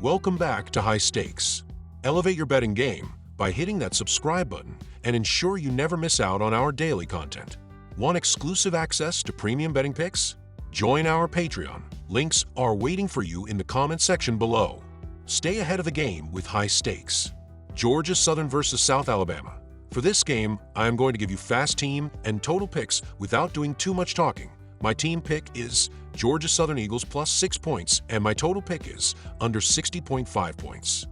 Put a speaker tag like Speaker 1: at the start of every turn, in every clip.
Speaker 1: Welcome back to High Stakes. Elevate your betting game by hitting that subscribe button and ensure you never miss out on our daily content. Want exclusive access to premium betting picks? Join our Patreon. Links are waiting for you in the comment section below. Stay ahead of the game with High Stakes. Georgia Southern versus South Alabama. For this game, I am going to give you fast team and total picks without doing too much talking. My team pick is Georgia Southern Eagles plus 6 points, and my total pick is under 60.5 points.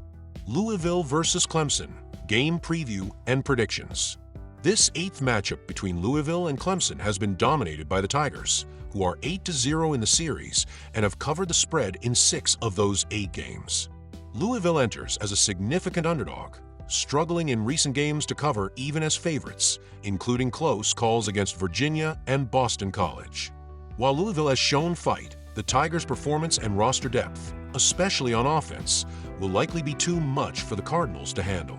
Speaker 1: Louisville versus Clemson. Game preview and predictions. This 8th matchup between Louisville and Clemson has been dominated by the Tigers, who are 8-0 in the series and have covered the spread in 6 of those 8 games. Louisville enters as a significant underdog, struggling in recent games to cover even as favorites, including close calls against Virginia and Boston College. While Louisville has shown fight, the Tigers' performance and roster depth, especially on offense, will likely be too much for the Cardinals to handle.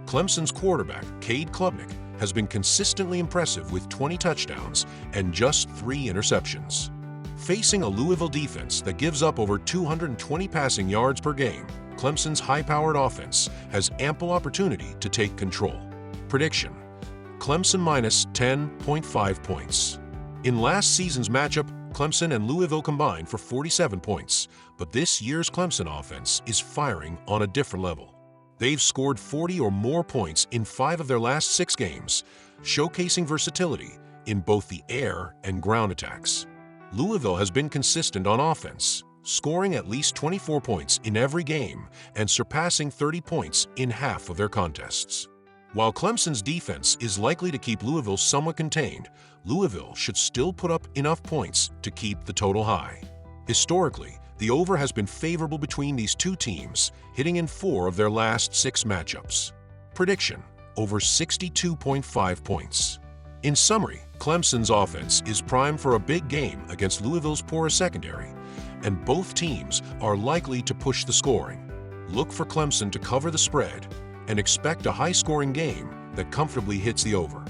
Speaker 1: Clemson's quarterback, Cade Klubnik, has been consistently impressive with 20 touchdowns and just 3 interceptions. Facing a Louisville defense that gives up over 220 passing yards per game, Clemson's high-powered offense has ample opportunity to take control. Prediction: Clemson minus 10.5 points. In last season's matchup, Clemson and Louisville combined for 47 points, but this year's Clemson offense is firing on a different level. They've scored 40 or more points in 5 of their last 6 games, showcasing versatility in both the air and ground attacks. Louisville has been consistent on offense, scoring at least 24 points in every game and surpassing 30 points in half of their contests. While Clemson's defense is likely to keep Louisville somewhat contained, Louisville should still put up enough points to keep the total high. Historically, the over has been favorable between these two teams, hitting in 4 of their last 6 matchups. Prediction: over 62.5 points. In summary, Clemson's offense is primed for a big game against Louisville's porous secondary, and both teams are likely to push the scoring. Look for Clemson to cover the spread and expect a high-scoring game that comfortably hits the over.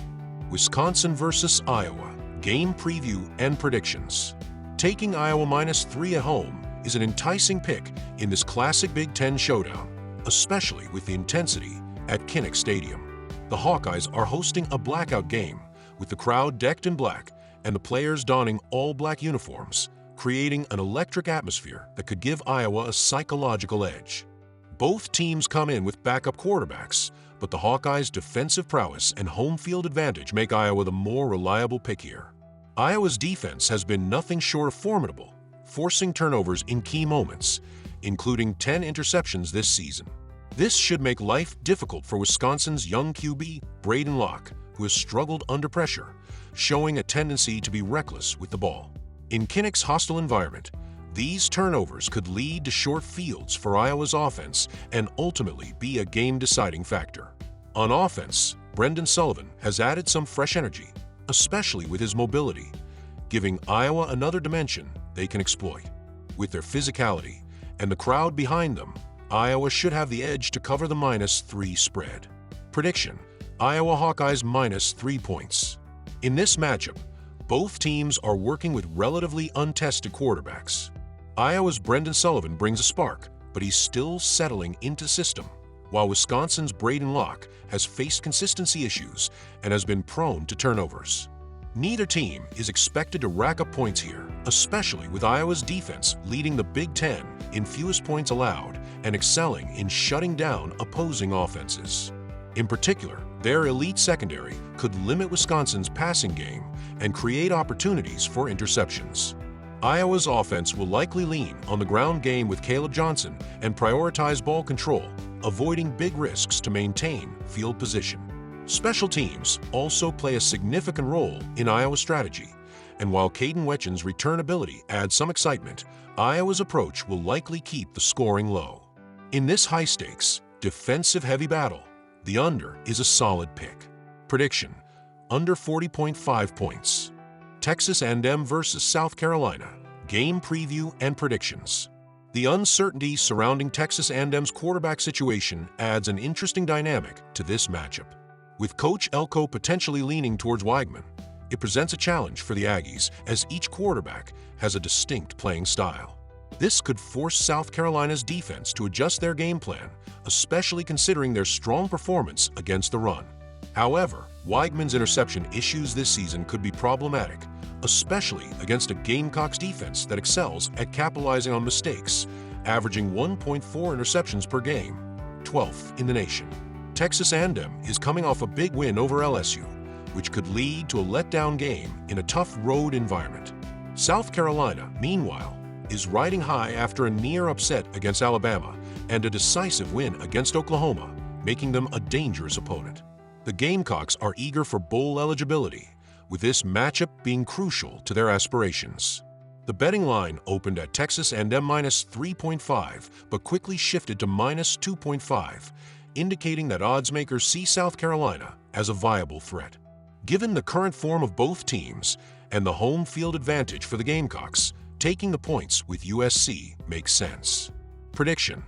Speaker 1: Wisconsin versus Iowa. Game preview and predictions. Taking Iowa minus 3 at home is an enticing pick in this classic Big Ten showdown, especially with the intensity at Kinnick Stadium. The Hawkeyes are hosting a blackout game, with the crowd decked in black and the players donning all-black uniforms, creating an electric atmosphere that could give Iowa a psychological edge. Both teams come in with backup quarterbacks, but the Hawkeyes' defensive prowess and home field advantage make Iowa the more reliable pick here. Iowa's defense has been nothing short of formidable, forcing turnovers in key moments, including 10 interceptions this season. This should make life difficult for Wisconsin's young QB, Braden Locke, who has struggled under pressure, showing a tendency to be reckless with the ball. In Kinnick's hostile environment, these turnovers could lead to short fields for Iowa's offense and ultimately be a game-deciding factor. On offense, Brendan Sullivan has added some fresh energy, especially with his mobility, giving Iowa another dimension they can exploit. With their physicality and the crowd behind them, Iowa should have the edge to cover the minus 3 spread. Prediction: Iowa Hawkeyes minus 3 points. In this matchup, both teams are working with relatively untested quarterbacks. Iowa's Brendan Sullivan brings a spark, but he's still settling into system, while Wisconsin's Braden Locke has faced consistency issues and has been prone to turnovers. Neither team is expected to rack up points here, especially with Iowa's defense leading the Big Ten in fewest points allowed and excelling in shutting down opposing offenses. In particular, their elite secondary could limit Wisconsin's passing game and create opportunities for interceptions. Iowa's offense will likely lean on the ground game with Caleb Johnson and prioritize ball control, avoiding big risks to maintain field position. Special teams also play a significant role in Iowa's strategy, and while Caden Wetchen's return ability adds some excitement, Iowa's approach will likely keep the scoring low. In this high-stakes, defensive-heavy battle, the under is a solid pick. Prediction: under 40.5 points. Texas A&M versus South Carolina. Game preview and predictions. The uncertainty surrounding Texas A&M's quarterback situation adds an interesting dynamic to this matchup. With Coach Elko potentially leaning towards Weigman, it presents a challenge for the Aggies as each quarterback has a distinct playing style. This could force South Carolina's defense to adjust their game plan, especially considering their strong performance against the run. However, Weigman's interception issues this season could be problematic, especially against a Gamecocks defense that excels at capitalizing on mistakes, averaging 1.4 interceptions per game, 12th in the nation. Texas A&M is coming off a big win over LSU, which could lead to a letdown game in a tough road environment. South Carolina, meanwhile, is riding high after a near upset against Alabama and a decisive win against Oklahoma, making them a dangerous opponent. The Gamecocks are eager for bowl eligibility, with this matchup being crucial to their aspirations. The betting line opened at Texas A&M minus 3.5 but quickly shifted to minus 2.5, indicating that oddsmakers see South Carolina as a viable threat. Given the current form of both teams and the home field advantage for the Gamecocks, taking the points with USC makes sense. Prediction: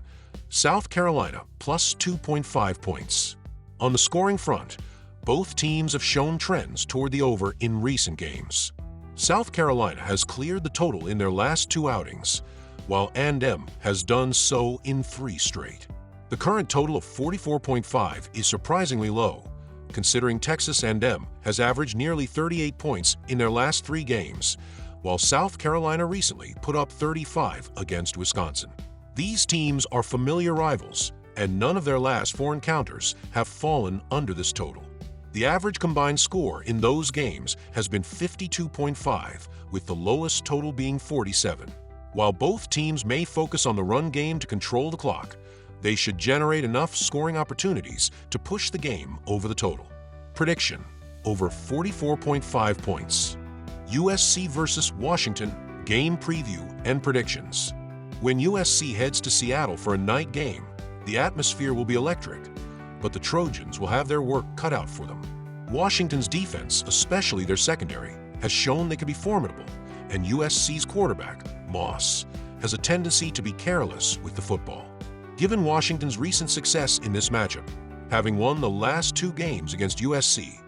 Speaker 1: South Carolina plus 2.5 points. On the scoring front, both teams have shown trends toward the over in recent games. South Carolina has cleared the total in their last 2 outings, while A&M has done so in 3 straight. The current total of 44.5 is surprisingly low, considering Texas A&M has averaged nearly 38 points in their last 3 games, while South Carolina recently put up 35 against Wisconsin. These teams are familiar rivals, and none of their last 4 encounters have fallen under this total. The average combined score in those games has been 52.5, with the lowest total being 47. While both teams may focus on the run game to control the clock, they should generate enough scoring opportunities to push the game over the total. Prediction: over 44.5 points. USC versus Washington, game preview and predictions. When USC heads to Seattle for a night game, the atmosphere will be electric, but the Trojans will have their work cut out for them. Washington's defense, especially their secondary, has shown they can be formidable, and USC's quarterback, Moss, has a tendency to be careless with the football. Given Washington's recent success in this matchup, having won the last 2 games against USC,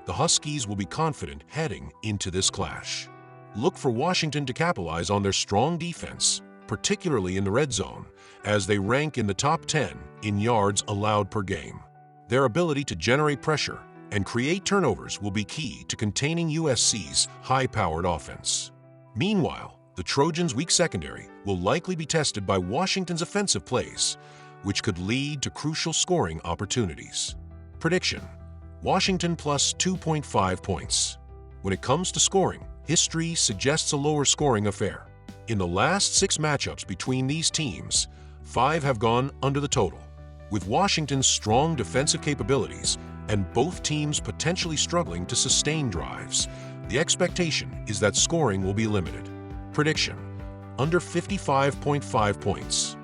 Speaker 1: the Huskies will be confident heading into this clash. Look for Washington to capitalize on their strong defense, particularly in the red zone, as they rank in the top 10 in yards allowed per game. Their ability to generate pressure and create turnovers will be key to containing USC's high-powered offense. Meanwhile, the Trojans' weak secondary will likely be tested by Washington's offensive plays, which could lead to crucial scoring opportunities. Prediction: Washington plus 2.5 points. When it comes to scoring, history suggests a lower scoring affair. In the last 6 matchups between these teams, 5 have gone under the total. With Washington's strong defensive capabilities and both teams potentially struggling to sustain drives, the expectation is that scoring will be limited. Prediction: under 55.5 points.